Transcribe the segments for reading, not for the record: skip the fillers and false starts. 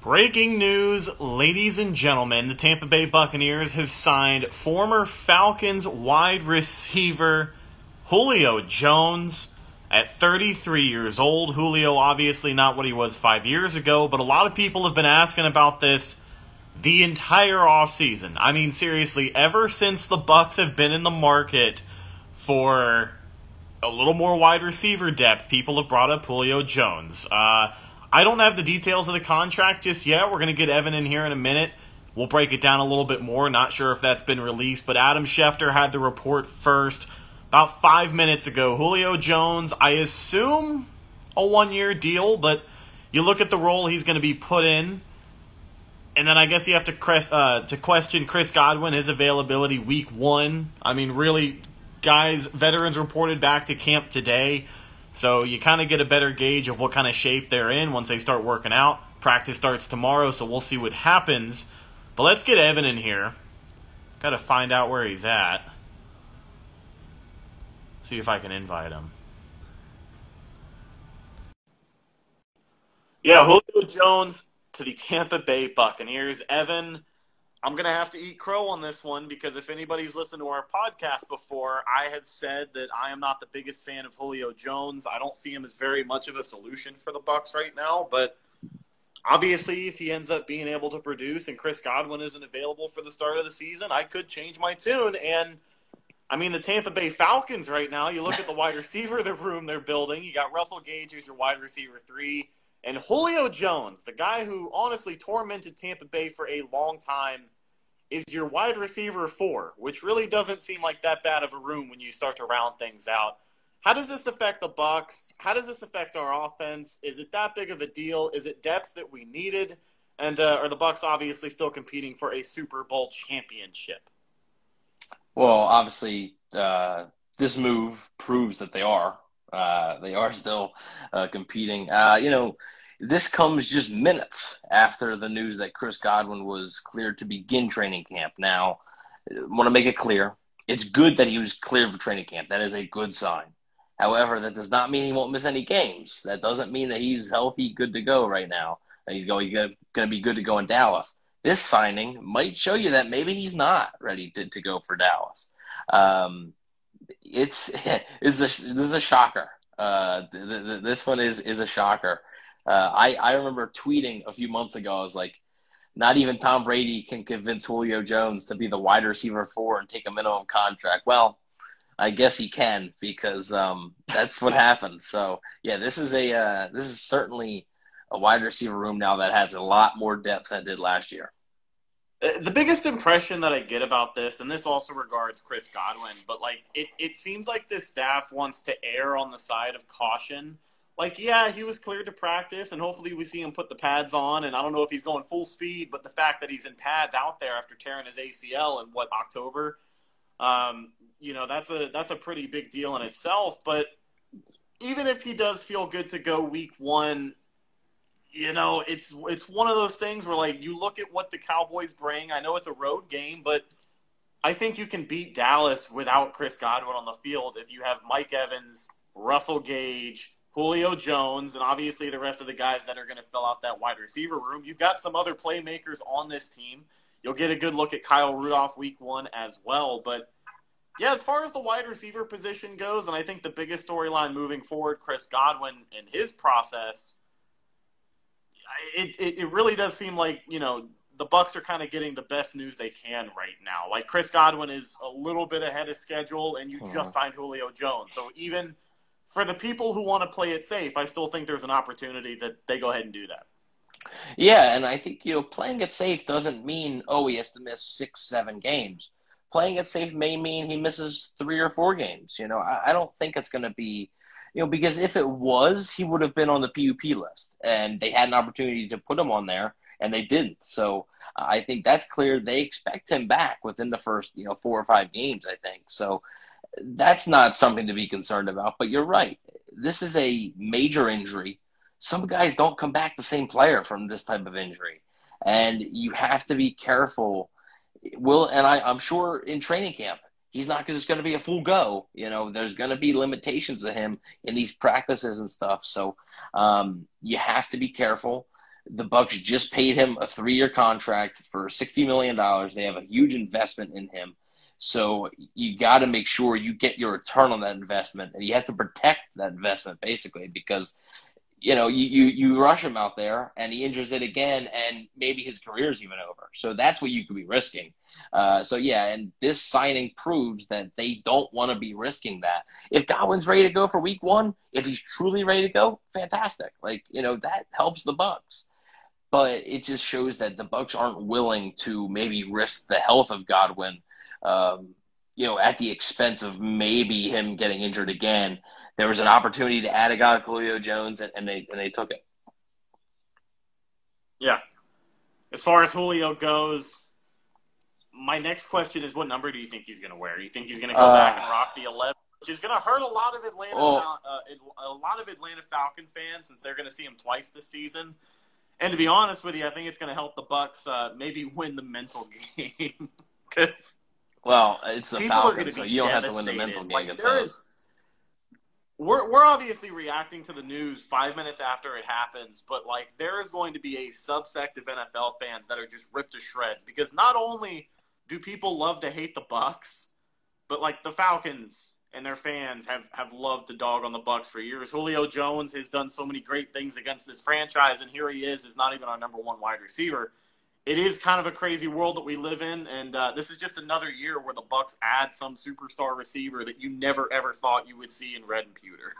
Breaking news, ladies and gentlemen. The Tampa Bay Buccaneers have signed former Falcons wide receiver Julio Jones at 33 years old. Julio, obviously not what he was 5 years ago, but a lot of people have been asking about this the entire offseason. I mean, seriously, ever since the Bucs have been in the market for a little more wide receiver depth, people have brought up Julio Jones. I don't have the details of the contract just yet. We're going to get Evan in here in a minute. We'll break it down a little bit more. Not sure if that's been released, but Adam Schefter had the report first about 5 minutes ago. Julio Jones, I assume a one-year deal, but you look at the role he's going to be put in, and then I guess you have to question Chris Godwin, his availability week one. I mean, really, guys, veterans reported back to camp today. So you kind of get a better gauge of what kind of shape they're in once they start working out. Practice starts tomorrow, so we'll see what happens. But let's get Evan in here. Got to find out where he's at. See if I can invite him. Yeah, Julio Jones to the Tampa Bay Buccaneers. Evan, I'm going to have to eat crow on this one because if anybody's listened to our podcast before, I have said that I am not the biggest fan of Julio Jones. I don't see him as very much of a solution for the Bucs right now, but obviously if he ends up being able to produce and Chris Godwin isn't available for the start of the season, I could change my tune. And, I mean, the Tampa Bay Falcons right now, you look at the wide receiver room they're building. You got Russell Gage, who's your wide receiver 3, and Julio Jones, the guy who honestly tormented Tampa Bay for a long time, is your wide receiver 4, which really doesn't seem like that bad of a room when you start to round things out. How does this affect the Bucs? How does this affect our offense? Is it that big of a deal? Is it depth that we needed? And are the Bucs obviously still competing for a Super Bowl championship? Well, obviously, this move proves that they are. They are still competing. This comes just minutes after the news that Chris Godwin was cleared to begin training camp. Now, I want to make it clear, it's good that he was cleared for training camp. That is a good sign. However, that does not mean he won't miss any games. That doesn't mean that he's healthy, good to go right now. That he's going to be good to go in Dallas. This signing might show you that maybe he's not ready to go for Dallas. This is a shocker. This one is a shocker. I remember tweeting a few months ago, I was like, not even Tom Brady can convince Julio Jones to be the wide receiver 4 and take a minimum contract. Well, I guess he can because that's what happened. So, yeah, this is certainly a wide receiver room now that has a lot more depth than it did last year. The biggest impression that I get about this, and this also regards Chris Godwin, but it seems like this staff wants to err on the side of caution. Yeah, he was cleared to practice, and hopefully we see him put the pads on, and I don't know if he's going full speed, but the fact that he's in pads out there after tearing his ACL in, October, that's a pretty big deal in itself. But even if he does feel good to go week one, it's one of those things where, you look at what the Cowboys bring. I know it's a road game, but I think you can beat Dallas without Chris Godwin on the field if you have Mike Evans, Russell Gage, Julio Jones, and obviously the rest of the guys that are going to fill out that wide receiver room. You've got some other playmakers on this team. You'll get a good look at Kyle Rudolph week one as well. But, yeah, as far as the wide receiver position goes, and I think the biggest storyline moving forward, Chris Godwin and his process, it really does seem like, the Bucs are kind of getting the best news they can right now. Chris Godwin is a little bit ahead of schedule, and you just signed Julio Jones. So even for the people who want to play it safe, I still think there's an opportunity that they go ahead and do that. Yeah, and I think, playing it safe doesn't mean, he has to miss 6-7 games. Playing it safe may mean he misses 3 or 4 games. I don't think it's going to be, because if it was, he would have been on the PUP list, and they had an opportunity to put him on there, and they didn't. So I think that's clear. They expect him back within the first, 4 or 5 games, I think. So that's not something to be concerned about. But you're right. This is a major injury. Some guys don't come back the same player from this type of injury. And you have to be careful. I'm sure in training camp, he's not just going to be a full go. There's going to be limitations to him in these practices and stuff. So you have to be careful. The Bucs just paid him a 3-year contract for $60 million. They have a huge investment in him. So you got to make sure you get your return on that investment, and you have to protect that investment basically because you rush him out there and he injures it again, and maybe his career's even over. So that's what you could be risking. And this signing proves that they don't want to be risking that. If Godwin's ready to go for week 1, if he's truly ready to go, fantastic. That helps the Bucs. But it just shows that the Bucs aren't willing to maybe risk the health of Godwin, at the expense of maybe him getting injured again. There was an opportunity to add a guy like Julio Jones, and they took it. Yeah. As far as Julio goes, my next question is, what number do you think he's going to wear? You think he's going to go back and rock the 11, which is going to hurt a lot of Atlanta Falcon fans since they're going to see him twice this season. And to be honest with you, I think it's going to help the Bucs maybe win the mental game. Well, it's the Falcons, so you don't have to win the mental game. We're obviously reacting to the news 5 minutes after it happens, but there is going to be a subsect of NFL fans that are just ripped to shreds because not only do people love to hate the Bucs, but the Falcons and their fans have loved to dog on the Bucs for years. Julio Jones has done so many great things against this franchise, and here he is not even our number 1 wide receiver. It is kind of a crazy world that we live in, and this is just another year where the Bucs add some superstar receiver that you never ever thought you would see in red and pewter.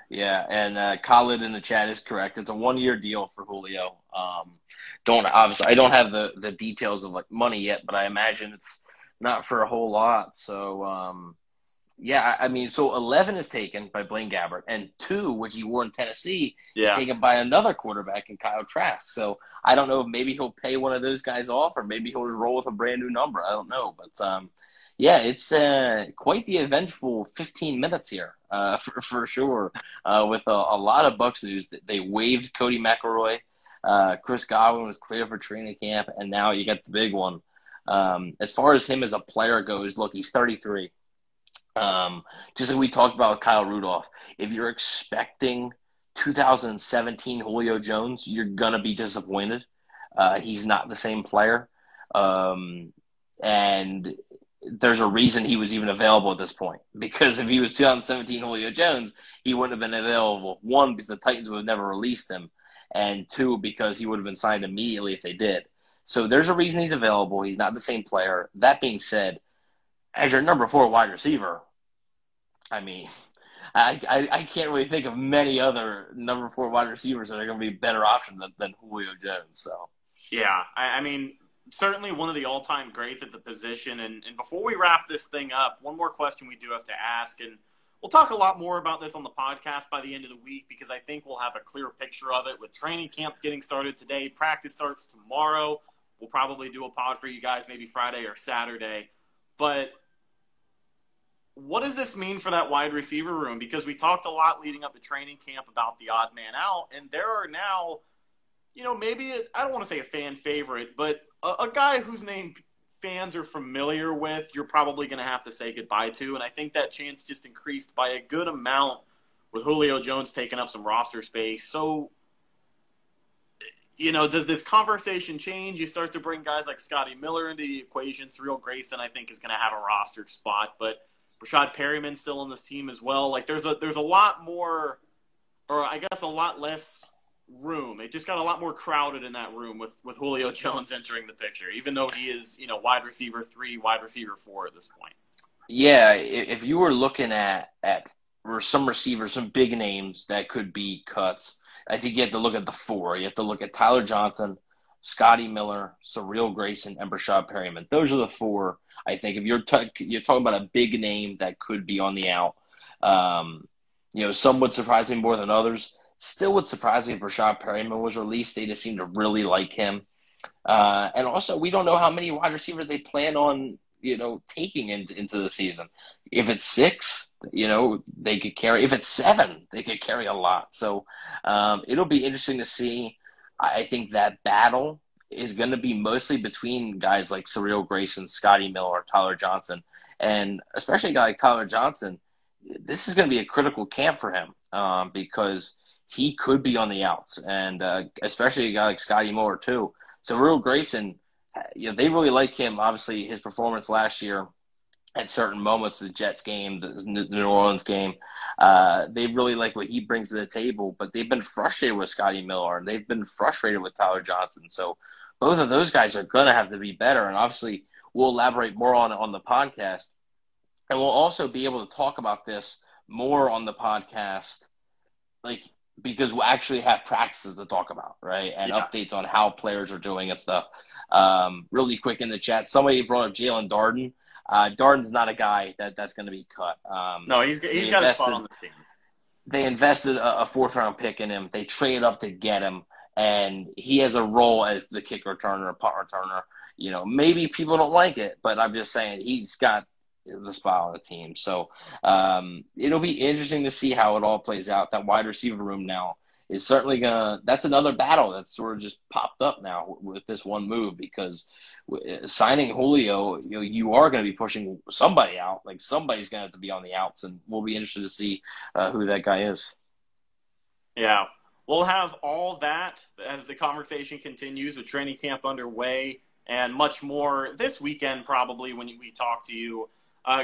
Yeah, and Khalid in the chat is correct. It's a 1-year deal for Julio. I don't have the details of money yet, but I imagine it's not for a whole lot. So so 11 is taken by Blaine Gabbert, and 2, which he wore in Tennessee, is taken by another quarterback in Kyle Trask. So I don't know if maybe he'll pay one of those guys off, or maybe he'll just roll with a brand new number. I don't know, but it's quite the eventful 15 minutes here, for sure. With a lot of Bucs news, they waived Cody McElroy. Chris Godwin was clear for training camp, and now you got the big one. As far as him as a player goes, look, he's 33. Just like we talked about with Kyle Rudolph, if you're expecting 2017 Julio Jones, you're going to be disappointed. He's not the same player. And there's a reason he was even available at this point. Because if he was 2017 Julio Jones, he wouldn't have been available. 1, because the Titans would have never released him. And 2, because he would have been signed immediately if they did. So there's a reason he's available. He's not the same player. That being said, as your number 4 wide receiver, I mean, I can't really think of many other number 4 wide receivers that are going to be a better option than Julio Jones. So, yeah, I mean, certainly one of the all-time greats at the position. And before we wrap this thing up, one more question we do have to ask, and we'll talk a lot more about this on the podcast by the end of the week because I think we'll have a clear picture of it with training camp getting started today. Practice starts tomorrow. We'll probably do a pod for you guys maybe Friday or Saturday. But what does this mean for that wide receiver room? Because we talked a lot leading up to training camp about the odd man out, and there are now, maybe I don't want to say a fan favorite, but a guy whose name fans are familiar with, you're probably going to have to say goodbye to, and I think that chance just increased by a good amount with Julio Jones taking up some roster space. So, does this conversation change? You start to bring guys like Scotty Miller into the equation. Cyril Grayson, I think, is going to have a roster spot, but Rashad Perryman's still on this team as well. There's a lot more, or I guess a lot less room. It just got a lot more crowded in that room with Julio Jones entering the picture, even though he is, wide receiver 3, wide receiver 4 at this point. Yeah, if you were looking at some receivers, some big names that could be cuts, I think you have to look at the 4. You have to look at Tyler Johnson, Scotty Miller, Cyril Grayson, and Rashad Perryman. Those are the 4. I think if you're talking about a big name that could be on the out, some would surprise me more than others. Still would surprise me if Rashad Perryman was released. They just seem to really like him. And also, we don't know how many wide receivers they plan on, taking into the season. If it's 6, they could carry. If it's 7, they could carry a lot. So it'll be interesting to see. I think that battle is going to be mostly between guys like Cyril Grayson, Scotty Miller, Tyler Johnson. And especially a guy like Tyler Johnson, this is going to be a critical camp for him because he could be on the outs, and especially a guy like Scotty Moore too. So Will Grayson, they really like him. Obviously, his performance last year at certain moments, the Jets game, the New Orleans game, they really like what he brings to the table. But they've been frustrated with Scotty Miller, and they've been frustrated with Tyler Johnson. So both of those guys are going to have to be better. And obviously, we'll elaborate more on the podcast, and we'll also be able to talk about this more on the podcast, because we'll actually have practices to talk about, right? And updates on how players are doing and stuff. Really quick in the chat, somebody brought up Jalen Darden. Darden's not a guy that's going to be cut. No, he's got a spot on this team. They invested a fourth-round pick in him. They traded up to get him, and he has a role as the kick returner, punt returner. Maybe people don't like it, but I'm just saying he's got the spot on the team. So it'll be interesting to see how it all plays out. That wide receiver room now is certainly that's another battle that's sort of just popped up now with this one move, because signing Julio, you are going to be pushing somebody out. Like, somebody's going to have to be on the outs, and we'll be interested to see who that guy is. Yeah. We'll have all that as the conversation continues with training camp underway and much more this weekend, probably, when we talk to you.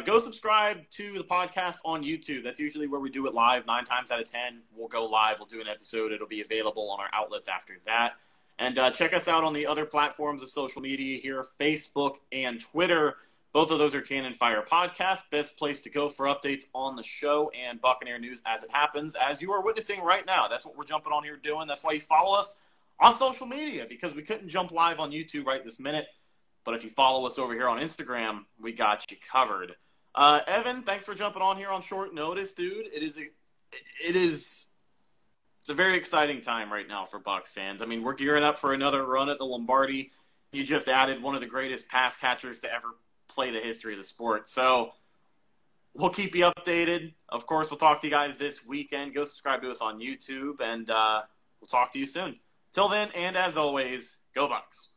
Go subscribe to the podcast on YouTube. That's usually where we do it live. 9 times out of 10, we'll go live. We'll do an episode. It'll be available on our outlets after that. And check us out on the other platforms of social media here, Facebook and Twitter. Both of those are Cannon Fire Podcast. Best place to go for updates on the show and Buccaneer news as it happens, as you are witnessing right now. That's what we're jumping on here doing. That's why you follow us on social media, because we couldn't jump live on YouTube right this minute. But if you follow us over here on Instagram, we got you covered. Evan, thanks for jumping on here on short notice, dude. It's a very exciting time right now for Bucs fans. I mean, we're gearing up for another run at the Lombardi. You just added one of the greatest pass catchers to ever play the history of the sport. So we'll keep you updated. Of course, we'll talk to you guys this weekend. Go subscribe to us on YouTube, and we'll talk to you soon. Till then, and as always, go Bucs.